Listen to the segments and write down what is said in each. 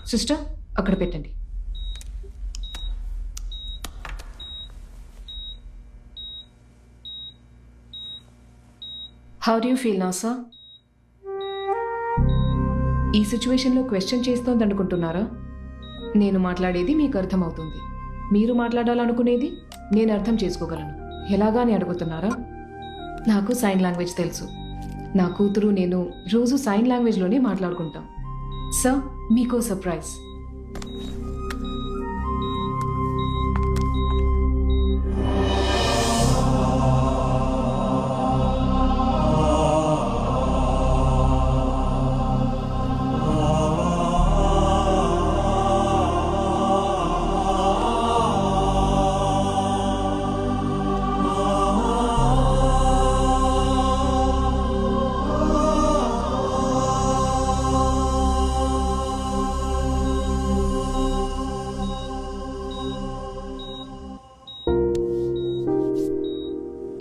Sister అక్కడ పెట్టండి. How do you feel now sir? ఈ సిచ్యువేషన్లో క్వశ్చన్ చేస్తోంది అనుకుంటున్నారా? నేను మాట్లాడేది మీకు అర్థమవుతుంది, మీరు మాట్లాడాలనుకునేది నేను అర్థం చేసుకోగలను. ఎలాగా అని అడుగుతున్నారా? నాకు సైన్ లాంగ్వేజ్ తెలుసు. నా కూతురు నేను రోజు సైన్ లాంగ్వేజ్లోనే మాట్లాడుకుంటాం. సార్, మీకో సర్ప్రైజ్.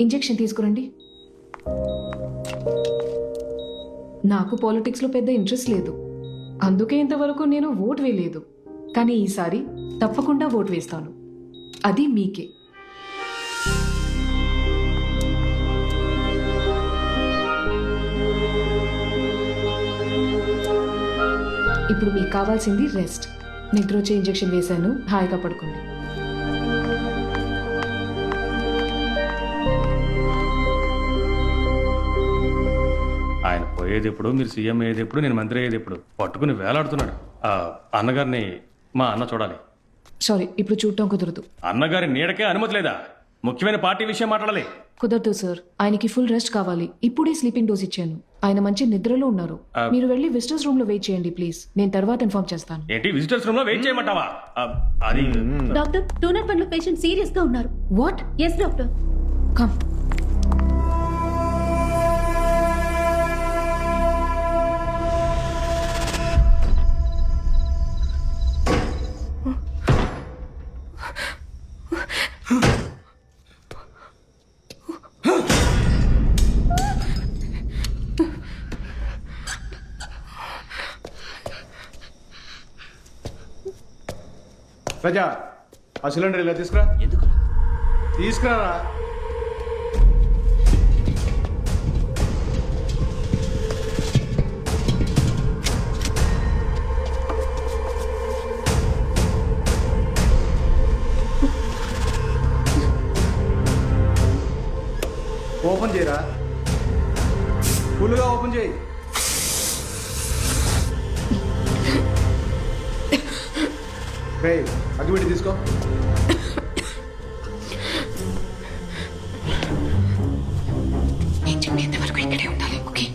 ఇంజెక్షన్ తీసుకురండి. నాకు పాలిటిక్స్లో పెద్ద ఇంట్రెస్ట్ లేదు, అందుకే ఇంతవరకు నేను ఓట్ వేయలేదు. కానీ ఈసారి తప్పకుండా ఓట్ వేస్తాను, అది మీకే. ఇప్పుడు మీకు కావాల్సింది రెస్ట్. నిద్ర వచ్చే ఇంజెక్షన్ వేశాను, హాయిగా పడుకోండి. ఆయన పోయేది ఎప్పుడు, మీరు సీఎం అయ్యేది ఎప్పుడు, నేను మంత్రి అయ్యేది ఎప్పుడు పట్టుకుని వేలాడుతున్నాడు. అన్నగారిని మా అన్న చూడాలి. సారీ, ఇప్పుడు చూడటం కుదరదు. అన్నగారి నీడకే అనుమతి లేదా? ముఖ్యమైన పార్టీ విషయం మాట్లాడాలి. కుదరదు సార్, ఆయనకి ఫుల్ రెస్ట్ కావాలి. ఇప్పుడే స్లీపింగ్ డోస్ ఇచ్చాను, ఆయన మంచి నిద్రలో ఉన్నారు. మీరు వెళ్ళి విజిటర్స్ రూమ్ లో వెయిట్ చేయండి ప్లీజ్, నేను తర్వాత ఇన్ఫార్మ్ చేస్తాను. ఏంటి విజిటర్స్ రూమ్ లో వెయిట్ చేయమంటావా? అది డాక్టర్, 201 లో పేషెంట్ సీరియస్ గా ఉన్నారు. వాట్? Yes doctor. కమ్. ప్రజా, ఆ సిలిండర్ ఇలా తీసుకురా. ఎందుకు తీసుకురారా. ఓపెన్ చేయరా, ఫుల్గా ఓపెన్ చేయి. అగ్గిపెట్టి తీసుకో. నేను చెప్పేంత వరకు ఇక్కడే ఉండాలి, ఓకే?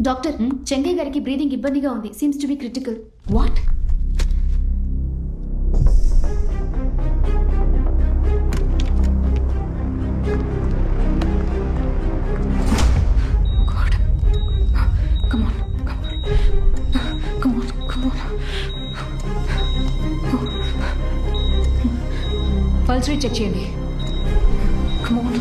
డాక్టర్, చెంగయ్య గారికి బ్రీదింగ్ ఇబ్బందిగా ఉంది. Seems to be critical. What? Pulse rate check చేయండి. Come on.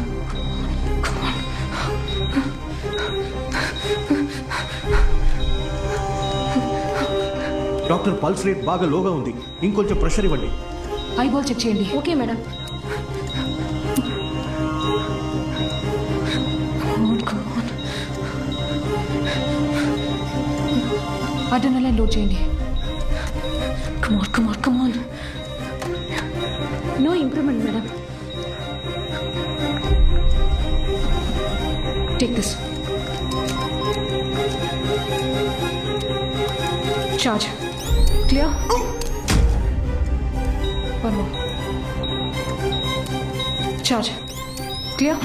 Doctor, pulse rate బాగా లోగా ఉంది, ఇంకొంచెం ప్రెషర్ ఇవ్వండి. ఐబాల్ చెక్ చేయండి. Okay madam. అడ్రినలైన్ లోడ్ చేయండి. Come on come on come on. No improvement madam. Take this. Charge. Clear. One more. Charge. Clear.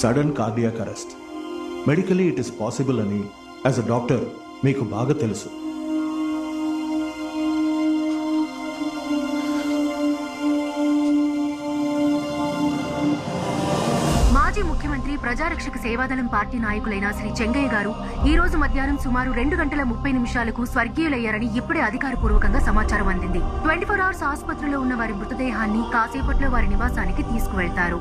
Sudden cardiac arrest. Medically it is possible అని as a doctor మీకు బాగా తెలుసు. మాజీ ముఖ్యమంత్రి Prajarakshaka Sevadalam party నాయకులైన శ్రీ చెంగయ్య గారు ఈ రోజు మధ్యాహ్నం సుమారు 2:30 స్వర్గీయులయ్యారని ఇప్పుడే అధికారపూర్వకంగా సమాచారం అందింది. 24 అవర్స్ ఆసుపత్రిలో ఉన్న వారి మృతదేహాన్ని కాసేపట్లో వారి నివాసానికి తీసుకువెళ్తారు.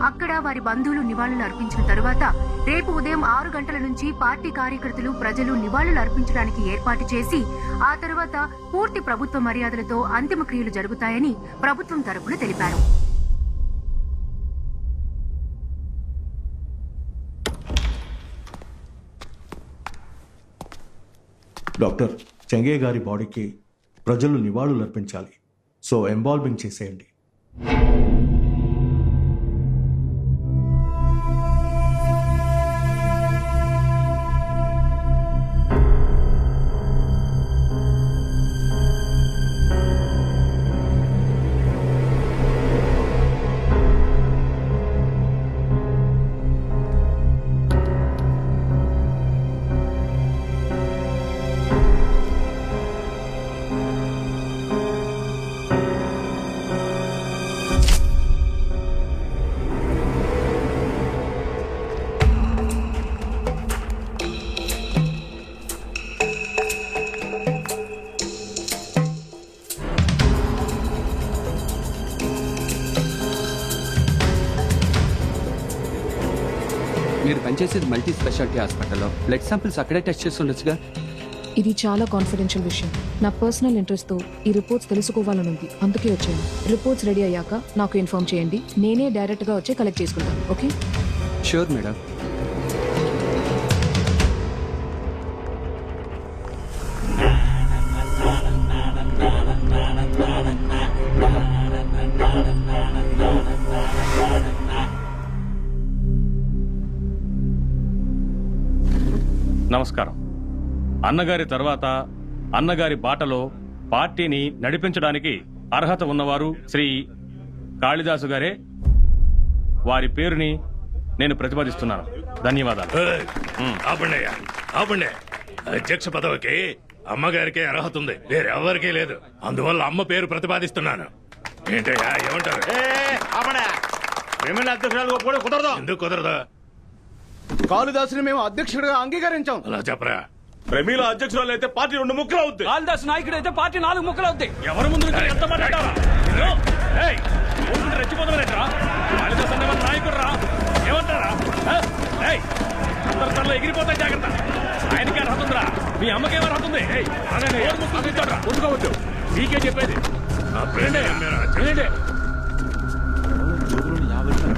అక్కడ వారి బంధువులు నివాళులు అర్పించిన తరువాత రేపు ఉదయం 6 గంటల నుంచి పార్టీ కార్యకర్తలు, ప్రజలు నివాళులు అర్పించడానికి ఏర్పాటు చేసి ఆ తర్వాత పూర్తి ప్రభుత్వ మర్యాదలతో అంతిమ క్రియలు జరుగుతాయని ప్రభుత్వం తరపున తెలిపారు. డాక్టర్, చెంగయ్య గారి బాడీకి ప్రజలు నివాళులు అర్పించాలి. సో ఎంబాల్మింగ్ చేసేయండి. మీరు పనిచేసేది మల్టీ స్పెషాలిటీ హాస్పిటల్లో బ్లడ్ శాంపిల్స్ అక్కడే టెస్ట్ చేస్తుండొచ్చుగా. ఇది చాలా కాన్ఫిడెన్షియల్ విషయం. నా పర్సనల్ ఇంట్రెస్ట్తో ఈ రిపోర్ట్స్ తెలుసుకోవాలనుంది, అందుకే వచ్చాను. రిపోర్ట్స్ రెడీ అయ్యాక నాకు ఇన్ఫార్మ్ చేయండి. నేనే డైరెక్ట్గా వచ్చి కలెక్ట్ చేసుకుంటాను. ఓకే? Sure madam. నమస్కారం. అన్నగారి తర్వాత అన్నగారి బాటలో పార్టీని నడిపించడానికి అర్హత ఉన్నవారు శ్రీ కాళిదాసు గారే. వారి పేరుని నేను ప్రతిపాదిస్తున్నాను. ధన్యవాదాలు. ఆపండి. అధ్యక్ష పదవికి అమ్మగారికే అర్హత ఉంది, వేరెవరికీ లేదు. అందువల్ల అమ్మ పేరు ప్రతిపాదిస్తున్నాను. ఏంటయ్యా, ఏమంటారు? కుదరదు. ఎందుకు కుదరదు? కాళిదాసుని మేము అధ్యక్షుడిగా అంగీకరించాం. అలా చెప్పరా. ప్రమీల అధ్యక్షురాలు అయితే పార్టీ 2 ముక్కలు అవుద్ది. కాళిదాస్ నాయకుడు అయితే పార్టీ 4 ముక్కలు అవుతాయి. ఎవరి ముందు ఎంత మాట్లాడారా? రెచ్చిపోతారా? కాళిదాస్ అన్న నాయకుడు రా, ఏమంటారా? అందరి తనలో ఎగిరిపోతాయి, జాగ్రత్త. ఆయనకి అర్హత ఉందిరా, మీ అమ్మకేమో అర్హత ఉంది. ఉంచుకోవద్దు, మీకే చెప్పేది.